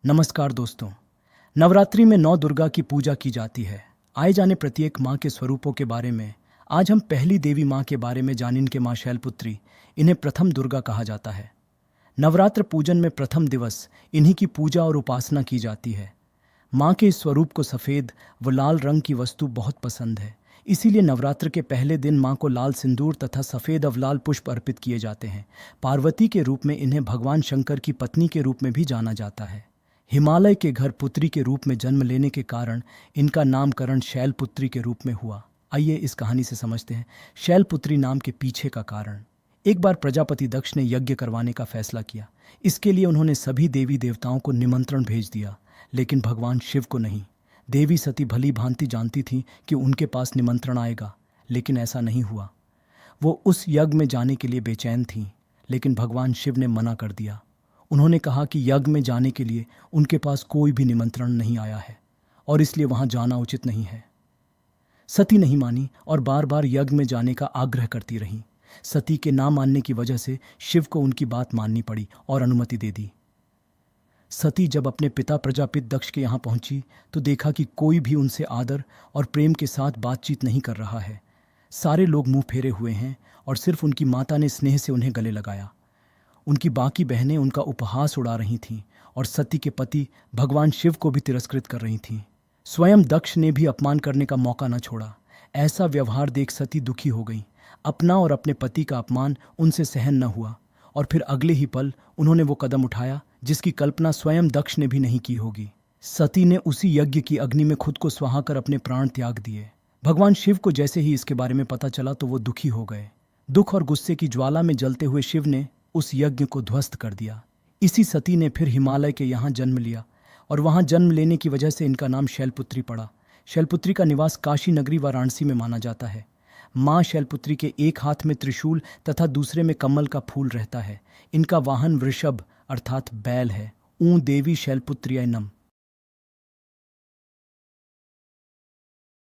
नमस्कार दोस्तों। नवरात्रि में 9 दुर्गा की पूजा की जाती है। आए जाने प्रत्येक माँ के स्वरूपों के बारे में आज हम पहली देवी माँ के बारे में जानें। इनके माँ शैलपुत्री, इन्हें प्रथम दुर्गा कहा जाता है। नवरात्र पूजन में प्रथम दिवस इन्हीं की पूजा और उपासना की जाती है। माँ के इस स्वरूप को सफ़ेद व लाल रंग की वस्तु बहुत पसंद है, इसीलिए नवरात्र के पहले दिन माँ को लाल सिंदूर तथा सफ़ेद अवलाल पुष्प अर्पित किए जाते हैं। पार्वती के रूप में इन्हें भगवान शंकर की पत्नी के रूप में भी जाना जाता है। हिमालय के घर पुत्री के रूप में जन्म लेने के कारण इनका नामकरण शैलपुत्री के रूप में हुआ। आइए इस कहानी से समझते हैं शैलपुत्री नाम के पीछे का कारण। एक बार प्रजापति दक्ष ने यज्ञ करवाने का फैसला किया। इसके लिए उन्होंने सभी देवी देवताओं को निमंत्रण भेज दिया, लेकिन भगवान शिव को नहीं। देवी सती भली भांति जानती थी कि उनके पास निमंत्रण आएगा, लेकिन ऐसा नहीं हुआ। वो उस यज्ञ में जाने के लिए बेचैन थीं, लेकिन भगवान शिव ने मना कर दिया। उन्होंने कहा कि यज्ञ में जाने के लिए उनके पास कोई भी निमंत्रण नहीं आया है और इसलिए वहां जाना उचित नहीं है। सती नहीं मानी और बार बार यज्ञ में जाने का आग्रह करती रहीं। सती के ना मानने की वजह से शिव को उनकी बात माननी पड़ी और अनुमति दे दी। सती जब अपने पिता प्रजापित दक्ष के यहाँ पहुंची तो देखा कि कोई भी उनसे आदर और प्रेम के साथ बातचीत नहीं कर रहा है। सारे लोग मुंह फेरे हुए हैं और सिर्फ उनकी माता ने स्नेह से उन्हें गले लगाया। उनकी बाकी बहनें उनका उपहास उड़ा रही थीं और सती के पति भगवान शिव को भी तिरस्कृत कर रही थीं। स्वयं दक्ष ने भी अपमान करने का मौका न छोड़ा। ऐसा व्यवहार देख सती दुखी हो गई। अपना और अपने पति का अपमान उनसे सहन न हुआ और फिर अगले ही पल उन्होंने वो कदम उठाया जिसकी कल्पना स्वयं दक्ष ने भी नहीं की होगी। सती ने उसी यज्ञ की अग्नि में खुद को स्वाहा कर अपने प्राण त्याग दिए। भगवान शिव को जैसे ही इसके बारे में पता चला तो वो दुखी हो गए। दुख और गुस्से की ज्वाला में जलते हुए शिव ने उस यज्ञ को ध्वस्त कर दिया। इसी सती ने फिर हिमालय के यहाँ जन्म लिया और वहाँ जन्म लेने की वजह से इनका नाम शैलपुत्री पड़ा। शैलपुत्री का निवास काशी नगरी वाराणसी में माना जाता है। माँ शैलपुत्री के एक हाथ में त्रिशूल तथा दूसरे में कमल का फूल रहता है। इनका वाहन वृषभ अर्थात बैल है। ऊँ देवी शैलपुत्र्यै नम।